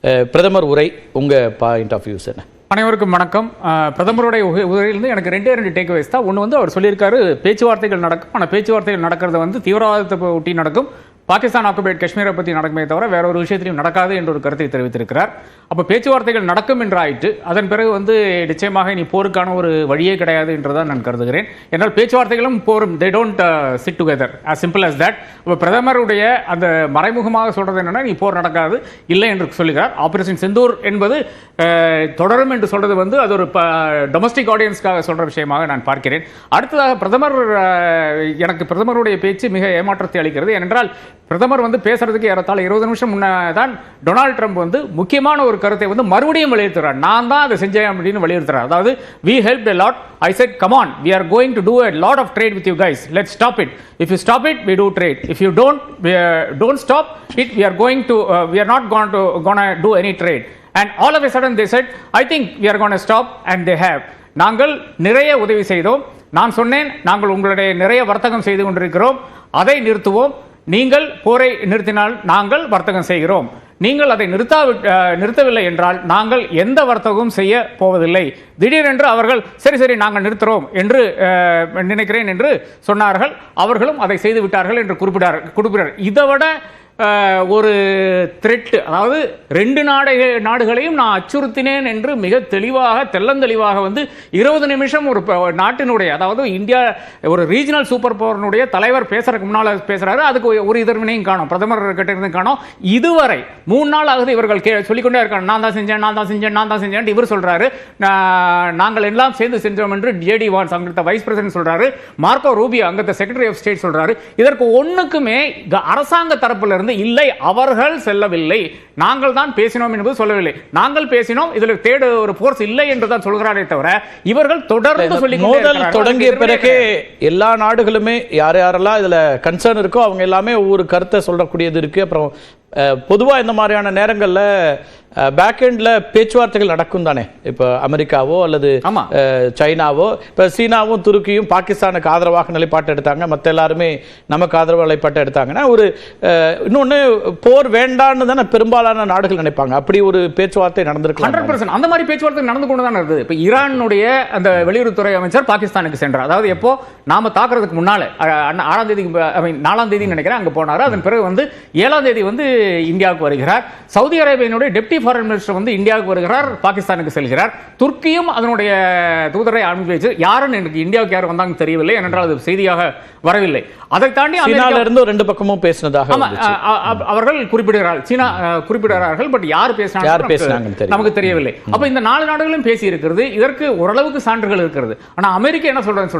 பிரதமர் உரை உங்கள் பாயிண்ட் ஆஃப் வியூஸ் என்ன? அனைவருக்கும் வணக்கம். பிரதமருடைய உரையிலிருந்து எனக்கு ரெண்டு டேக்அவேஸ் தான். ஒன்று வந்து அவர் சொல்லியிருக்காரு, பேச்சுவார்த்தைகள் நடக்கும், ஆனால் பேச்சுவார்த்தைகள் நடக்கிறது வந்து தீவிரவாதத்தை ஒட்டி நடக்கும், பாகிஸ்தான் ஆக்குபைட் காஷ்மீரை பற்றி நடக்குமே தவிர வேற ஒரு விஷயத்திலையும் நடக்காது என்ற ஒரு கருத்தை தெரிவித்திருக்கிறார். அப்போ பேச்சுவார்த்தைகள் நடக்கும் என்று ஆயிட்டு அதன் பிறகு வந்து நிச்சயமாக இனி போருக்கான ஒரு வழியே கிடையாது என்றுதான் நான் கருதுகிறேன். என்னால் பேச்சுவார்த்தைகளும் போரும் they don't chit together as simple as that. இப்போ பிரதமருடைய அந்த மறைமுகமாக சொல்றது என்னன்னா, நீ போர் நடக்காது இல்லை என்று சொல்லுகிறார். ஆபரேஷன் செந்தூர் என்பது தொடரும் என்று சொல்றது வந்து அது ஒரு டொமஸ்டிக் ஆடியன்ஸ்க்காக சொல்ற விஷயமாக நான் பார்க்கிறேன். அடுத்ததாக எனக்கு பிரதமருடைய பேச்சு மிக ஏமாற்றத்தை அளிக்கிறது. ஏனென்றால் பிரதமர் வந்து பேசுறதுக்கு ஏறத்தாழ 20 நிமிஷம் முன்னதான் டொனால்ட் ட்ரம்ப் வந்து முக்கியமான ஒரு கருத்தை வந்து மறுபடியும் வலியுறுத்துறார். நான் தான் அதை செஞ்சேன் அப்படின்னு வலியுறுத்துறார். அதாவது we helped a lot. I said come on, we are going to do a lot of trade with you guys. Let's stop it. If you stop it, we do trade. If you don't stop it, we are not gonna do any trade. And all of a sudden they said, I think we are going to stop, and they have. நாங்கள் நிறைய உதவி செய்தோம். நான் சொன்னேன், நாங்கள் உங்களுடைய நிறைய வர்த்தகம் செய்து கொண்டிருக்கிறோம், அதை நிறுத்துவோம். நீங்கள் போரை நிறுத்தினால் நாங்கள் வர்த்தகம் செய்கிறோம். நீங்கள் அதை நிறுத்தவில்லை என்றால் நாங்கள் எந்த வர்த்தகமும் செய்ய போவதில்லை. திடீரென்று அவர்கள் சரி நாங்கள் நிறுத்துகிறோம் என்று நினைக்கிறேன் என்று சொன்னார்கள். அவர்களும் அதை செய்து விட்டார்கள் என்று குறிப்பிட்டார். இதை விட ஒரு த்ரெட், அதாவது 2 நாடுகளையும் நான் அச்சுறுத்தினேன் என்று மிக தெளிவாக தெள்ளந்தெளிவாக வந்து 20 நிமிஷம் ஒரு நாட்டினுடைய, அதாவது இந்தியா ஒரு ரீஜனல் சூப்பர் பவர்னுடைய தலைவர் பேசுறதுக்கு முன்னால் பேசுறாரு. அதுக்கு ஒரு எதிர்வினையும் காணும், பிரதமர் கிட்ட இருந்து காணும். இதுவரை 3 நாள் ஆகுது இவர்கள் சொல்லிக்கொண்டே இருக்காங்க, நான் தான் செஞ்சேன் இவர் சொல்றாரு. நாங்கள் எல்லாம் சேர்ந்து செஞ்சோம் என்று JD வான்ஸ் அங்கிட்ட வைஸ் பிரசிடென்ட் சொல்றாரு. மார்க்கோ ரூபியோ அங்கத்த செக்ரட்டரி ஆஃப் ஸ்டேட் சொல்றாரு. இதற்கு ஒண்ணுக்குமே அரசாங்க தரப்புல இருந்து இல்லை, அவர்கள் செல்லவில்லை, நாங்கள் தான் பேசினோம் என்பது சொல்லவில்லை. நாங்கள் பேசினோம், இதில் தேட ஒரு போர்ஸ் இல்லை என்று தான் சொல்கிறாரே தவிர இவர்கள் தொடர்ந்து சொல்லி மோதல் தொடங்கிய பிறகு எல்லா நாடுகளுமே யாரெல்லாம் இதுல கன்சர்ன் இருக்கோ அவங்க எல்லாமே ஒவ்வொரு கருத்தை சொல்லக்கூடியது இருக்கு. அப்புறம் பொதுவா இந்த மாதிரியான நேரங்கள்ல பேக் எண்ட்ல பேச்சுவார்த்தைகள் நடக்கும் தானே. இப்போ அமெரிக்காவோ அல்லது சைனாவோ, இப்போ சீனாவும் துருக்கியும் பாகிஸ்தானுக்கு ஆதரவாக நிலைப்பாட்டு எடுத்தாங்க, மற்ற எல்லாருமே நமக்கு ஆதரவு நிலைப்பாட்டு எடுத்தாங்கன்னா ஒரு இன்னொன்னு போர் வேண்டான்னு தானே பெரும்பாலான நாடுகள் நினைப்பாங்க. அப்படி ஒரு பேச்சுவார்த்தை நடந்திருக்கலாம். 100% அந்த மாதிரி பேச்சுவார்த்தை நடந்து கொண்டு தான் இருக்குது. இப்போ ஈரானுடைய அந்த வெளியுறவுத்துறை அமைச்சர் பாகிஸ்தானுக்கு சென்றார். அதாவது எப்போ நாம தாக்குறதுக்கு முன்னால 6ஆம் தேதி 4ஆம் தேதி நினைக்கிறேன் அங்க போனாரு. அதன் பிறகு வந்து 7ஆம் தேதி வந்து இந்தியாவுக்கு வருகிறார். சவுதி அரேபியாவுடைய டெப்டி ஃபாரின் மினிஸ்டர் வந்து இந்தியாவுக்கு வருகிறார், பாகிஸ்தானுக்கு செல்கிறார். துர்க்கியும் அதனுடைய தூதரை அனுப்பி வச்சு யாருன்னு எனக்கு இந்தியாவுக்கு யார் வந்தாங்க தெரியவில்லை, ஏனென்றால் அது செய்தியாக வரவில்லை. அதை தாண்டி சீனால இருந்து 2 பக்கமும் பேசினதாக அவர்கள் குறிப்பிடுகிறார்கள். பட் யார் பேசினாங்க நமக்கு தெரியவில்லை. அப்ப இந்த 4 நாடுகளும் பேசி இருக்கிறது. இதற்கு ஓரளவுக்கு சான்றுகள் இருக்கிறது. ஆனா அமெரிக்கா என்ன சொல்றேன்னு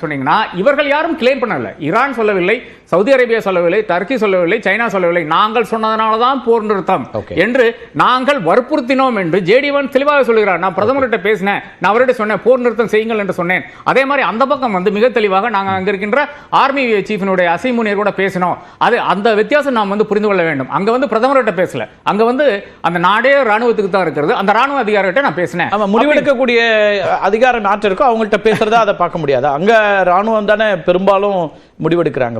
சொன்னீங்கன்னா, இவர்கள் யாரும் கிளைம் பண்ணல. ஈரான் சொல்லவில்லை, சவுதி அரேபியா சொல்லவில்லை, டர்க்கி சொல்லவில்லை, சைனா சொல்லவில்லை. நாங்கள் சொன்னதனாலதான் போர் நிறுத்தம் என்று நாங்கள் வற்புறுத்தினோம் என்று JD வான்ஸ் தெளிவாக சொல்கிறார். நான் பிரதமர்கிட்ட பேசினேன், நான் அவர்கிட்ட சொன்னேன் போர் நிறுத்தம் செய்யுங்கள் என்று சொன்னேன். அதே மாதிரி அந்த பக்கம் வந்து மிக தெளிவாக நாங்கள் அங்க இருக்கின்ற ஆர்மி சீஃபினுடைய அசீம் முனீர் கூட பேசினோம். அது அந்த வித்தியாசம் நாம் வந்து புரிந்து கொள்ள வேண்டும். அங்க வந்து பிரதமர்கிட்ட பேசல, அங்க வந்து அந்த நாடே ராணுவத்துக்கு தான் இருக்கிறது. அந்த ராணுவ அதிகாரிகிட்ட நான் பேசினேன். முடிவெடுக்கக்கூடிய அதிகாரம் நாட்டு இருக்கோ அவங்கள்ட்ட பேசுறதா அதை பார்க்க முடியாது. அங்க ராணுவம் தானே பெரும்பாலும் முடிவெடுக்கிறாங்க.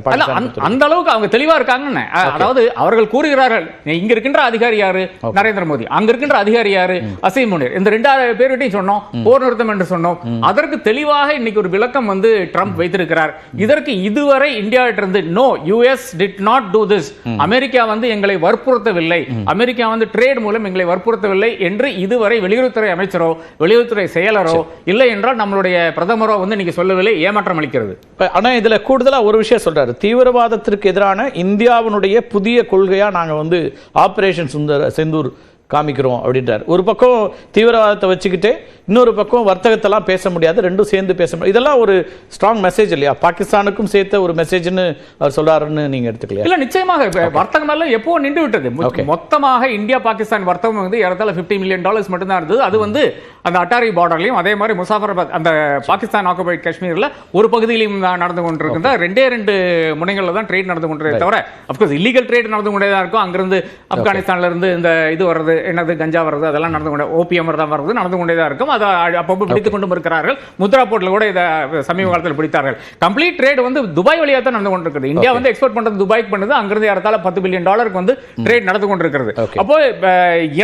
அந்த அளவுக்கு அவங்க தெளிவா இருக்காங்க. அதாவது அவர்கள் கூறுகிறார்கள், இங்க இருக்கின்ற அதிகாரி யாரு? நரேந்திர மோடி. அங்க இருக்கின்ற அதிகாரி யாரு? அசீம் முனீர். இந்த 2 பேர்கிட்டையும் சொன்னோம் போர் நிறுத்தம் என்று சொன்னோம். அதற்கு தெளிவாக இன்னைக்கு ஒரு விளக்கம் வந்து ட்ரம்ப் வைத்திருக்கிறார். இதற்கு இதுவரை இந்தியாவிலிருந்து no, US did not do this. அமெரிக்கா வந்து எங்களை வற்புறுத்தவில்லை, அமெரிக்கா வந்து ட்ரேட் மூலம் எங்களை வற்புறுத்தவில்லை என்று இதுவரை வெளியுறவுத்துறை அமைச்சரோ வெளியுறவுத்துறை செயலரோ இல்லை என்றால் நம்மளுடைய பிரதமரோ வந்து இன்னைக்கு சொல்லவில்லை. ஏமாற்றம் அளிக்கிறது. ஆனா இதுல கூடுதலா ஒரு விஷயம் சொல்றாரு, தீவிரவாதத்திற்கு எதிரான இந்தியாவினுடைய புதிய கொள்கையா நாங்க வந்து ஆபரேஷன் செந்தூர் காமிக்கிறோம் அப்படின்றார். ஒரு பக்கம் தீவிரவாதத்தை வச்சுக்கிட்டு இன்னொரு பக்கம் வர்த்தகத்தெல்லாம் பேச முடியாது, ரெண்டும் சேர்ந்து பேச முடியாது. இதெல்லாம் ஒரு ஸ்ட்ராங் மெசேஜ் இல்லையா? பாகிஸ்தானுக்கும் சேர்த்த ஒரு மெசேஜ்னு அவர் சொல்றாருன்னு நீங்க எடுத்துக்கலையா? இல்ல, நிச்சயமாக வர்த்தகம் எல்லாம் எப்போ நின்று விட்டது. மொத்தமாக இந்தியா பாகிஸ்தான் வர்த்தகம் வந்து ஏறத்தாழ $50 மில்லியன் மட்டும் தான் இருந்தது. அது வந்து அந்த அட்டாரி பார்டர்லையும் அதே மாதிரி முசாஃபராபாத் அந்த பாகிஸ்தான் ஆக்குபைட் காஷ்மீர்ல ஒரு பகுதியிலையும் நடந்து கொண்டிருக்கிற 2 முனைகள்ல தான் ட்ரேட் நடந்து கொண்டிருக்க தவிர அப்கோர்ஸ் இல்லீகல் ட்ரேட் நடந்து கொண்டே தான் இருக்கும். அங்கிருந்து ஆப்கானிஸ்தான்ல இருந்து இந்த இது வர்றது, என்னது கஞ்சா வருது, அதெல்லாம் நடந்து கொண்டே, ஓபிஎம் தான் வருது, நடந்து கொண்டே தான் இருக்கும். அதை அப்பப்போ பிடித்துக் கொண்டும் இருக்கிறார்கள். முத்ரா போர்ட்ல கூட இதை சமீப காலத்தில் பிடித்தார்கள். கம்ப்ளீட் ட்ரேட் வந்து துபாய் வழியாக தான் நடந்து கொண்டிருக்கிறது. இந்தியா வந்து எக்ஸ்போர்ட் பண்றது துபாய்க்கு பண்ணுது, அங்கிருந்து ஏறத்தாழ $10 பில்லியன் வந்து ட்ரேட் நடந்து கொண்டிருக்கிறது. அப்போ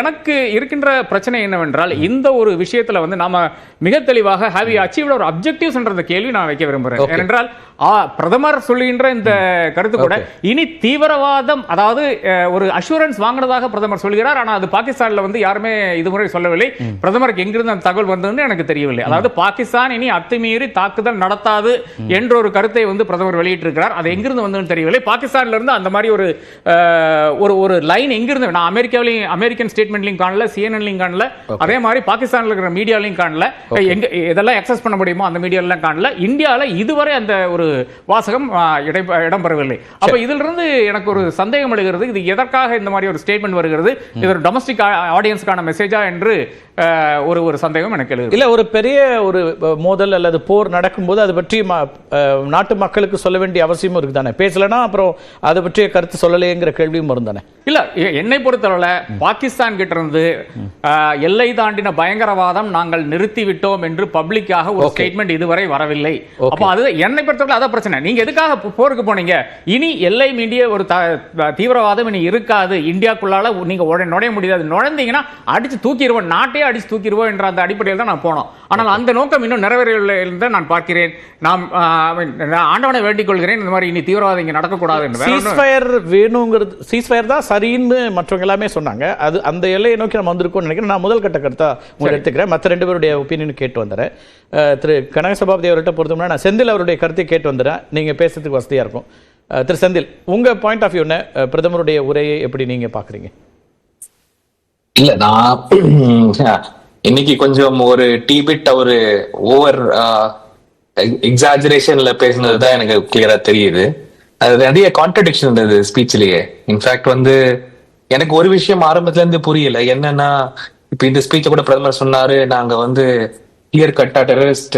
எனக்கு இருக்கின்ற பிரச்சனை என்னவென்றால், இந்த ஒரு விஷயத்துல வந்து நாம மிக தெளிவாக ஹேவ் யூ அச்சீவ்ட் ஒரு அப்ஜெக்டிவ்ஸ் என்ற கேள்வி நான் வைக்க விரும்புறேன். ஏனென்றால் பிரதமர் சொல்லுகின்ற இந்த கருத்து கூட இனி தீவிரவாதம், அதாவது ஒரு அஷூரன்ஸ் வாங்கினதாக பிரதமர் சொல்கிறார். ஆனால் அது பாகிஸ்தான்ல வந்து யாருமே இதுமுறை சொல்லவில்லை. பிரதமருக்கு எங்கிருந்து அந்த தகவல் வந்ததுன்னு எனக்கு தெரியவில்லை. அதாவது பாகிஸ்தான் இனி அத்துமீறி தாக்குதல் நடத்தாது என்ற ஒரு கருத்தை வந்து பிரதமர் வெளியிட்டிருக்கிறார். அது எங்கிருந்து வந்ததுன்னு தெரியவில்லை. பாகிஸ்தான்ல இருந்து அந்த மாதிரி ஒரு லைன் எங்கிருந்து, நான் அமெரிக்கன் ஸ்டேட்மெண்ட்லையும் காணல, சிஎன்என்லையும் காணல, அதே மாதிரி பாகிஸ்தான்ல இருக்கிற மீடியாலையும் காணல, இதெல்லாம் அக்சஸ் பண்ண முடியுமோ அந்த மீடியாலாம் காணல. இந்தியாவில் இதுவரை அந்த ஒரு வாசகம் இடம்பெறவில்லை. அப்ப இதில் இருந்து எனக்கு ஒரு சந்தேகம் எழுகிறது, இது எதற்காக இந்த மாதிரி ஒரு ஸ்டேட்மெண்ட் வருகிறது, இது ஒரு டொமஸ்டிக் ஆடியன்ஸ்க்கான மெசேஜா என்று ஒரு சந்தேகம் எனக்கு எழுது. இல்ல, ஒரு பெரிய ஒரு மோதல் அல்லது போர் நடக்கும்போது அதை பற்றி நாட்டு மக்களுக்கு சொல்ல வேண்டிய அவசியமும் இருக்கு தானே. பேசலன்னா அப்புறம் அதை பற்றிய கருத்து சொல்லலையேங்கிற கேள்வியும் வரும் தானே. இல்ல, என்னை பொறுத்தவரை பாகிஸ்தான் கிட்ட இருந்து எல்லை தாண்டின பயங்கரவாதம் நாங்கள் நிறுத்திவிட்டோம் என்று பப்ளிக்காக ஒரு ஸ்டேட்மெண்ட் இதுவரை வரவில்லை. அப்ப அது என்னை பொறுத்தவரை அதான் பிரச்சனை. நீங்க எதுக்காக போருக்கு போனீங்க? இனி எல்லை மீண்டிய ஒரு தீவிரவாதம் இனி இருக்காது, இந்தியாக்குள்ளால நீங்க நுழைய முடியாது, நுழைந்தீங்கன்னா அடிச்சு தூக்கிடுவோம், நாட்டையே அடிச்சு தூக்கிடுவோம் என்ற அந்த அடிப்படையில் தான் நான் போனோம். ஆனால் அந்த நோக்கம் இன்னும் நிறைவேறவில்லை என்று நான் பார்க்கிறேன். நான் ஆண்டவனை வேண்டிக் கொள்கிறேன், இந்த மாதிரி இனி தீவிரவாதம் இங்க நடக்கக்கூடாது என்று. சீஸ்ஃபயர் வேணுங்கிறது, சீஸ்ஃபயர் தான் சரின்னு மற்றவங்க எல்லாமே சொன்னாங்க. அது அந்த எல்லையை நோக்கி நம்ம வந்திருக்கோம்னு நினைக்கிறேன். நான் முதல் கட்ட கருத்தா உங்களுக்கு எடுத்துக்கிறேன். மற்ற ரெண்டு பேருடைய ஒப்பீனியன் கேட்டு வந்துடுறேன். திரு கனகசபாபதி அவர்கிட்ட பொறுத்தோம்னா நான் செந்தில் அவருடைய கருத்தை கேட்டு வந்துடுறேன். நீங்க பேசுறதுக்கு வசதியா இருக்கும். திரு செந்தில், உங்க பாயிண்ட் ஆஃப் வியூ என்ன? பிரதமருடைய உரையை எப்படி நீங்க பாக்குறீங்க? இல்ல, நான் இன்னைக்கு கொஞ்சம் ஒரு டீபிட் ஒரு ஓவர் எக்ஸாஜரேஷன்ல பேசினது தான் எனக்கு கிளியரா தெரியுது. அது நிறைய கான்ட்ரடிக்ஷன் இருந்தது ஸ்பீச்லயே. இன்ஃபேக்ட் வந்து எனக்கு ஒரு விஷயம் ஆரம்பத்துல இருந்து புரியல. என்னன்னா, இப்ப இந்த ஸ்பீச்ச கூட பிரதமர் சொன்னாரு, நாங்க வந்து கிளியர் கட்டா டெரரிஸ்ட்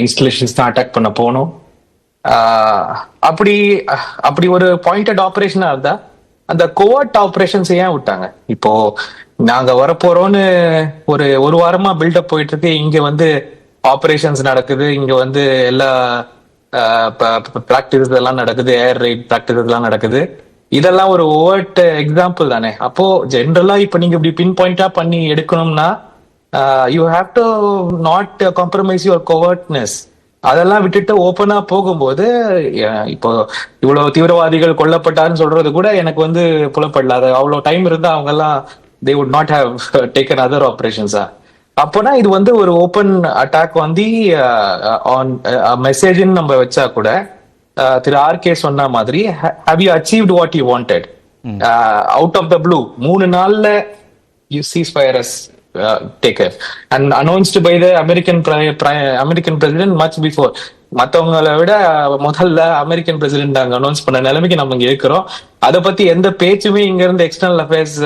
இன்ஸ்டாலேஷன்ஸ் தான் அட்டாக் பண்ண போனோம். அப்படி ஒரு பாயிண்டட் ஆபரேஷனா இருந்தா அந்த கோவர்ட் ஆபரேஷன்ஸ் ஏன் விட்டாங்க? இப்போ நாங்க வரப்போறோம்னு ஒரு வாரமா பில்டப் போயிட்டு இருக்கு. இங்க வந்து ஆபரேஷன்ஸ் நடக்குது, இங்க வந்து எல்லா பிராக்டிசஸ் எல்லாம் நடக்குது, ஏர் ரைட் பிராக்டிசஸ் எல்லாம் நடக்குது. இதெல்லாம் ஒரு ஓவர்ட் எக்ஸாம்பிள் தானே. அப்போ ஜென்ரலா இப்ப நீங்க இப்படி பின் பாயிண்டா பண்ணி எடுக்கணும்னா you have to not compromise your covertness. அதெல்லாம் விட்டுட்டு ஓப்பனா போகும்போது இப்போ இவ்வளவு தீவிரவாதிகள் கொல்லப்பட்டாருன்னு சொல்றது கூட எனக்கு வந்து புலப்படல. அது அவ்வளவு டைம் இருந்தா அவங்க எல்லாம் they would not have taken other operations. அப்போனா இது வந்து ஒரு ஓப்பன் அட்டாக் வந்து ஆன் மெசேஜ்னு நம்ம வச்சா கூட திரு ஆர்கே சொன்ன மாதிரி have you achieved what you wanted? Out of the blue 3 நாள்ல you ceasefire as taken and announced by the American president much before. மற்றவங்களை விட முதல்ல அமெரிக்கன் பிரசிடென்ட் அங்க அனௌன்ஸ் பண்ண நிலைமைக்கு நம்ம இங்க இருக்கிறோம். அதை பத்தி எந்த பேச்சுமே இங்க இருந்து எக்ஸ்டர்னல் அஃபேர்ஸ்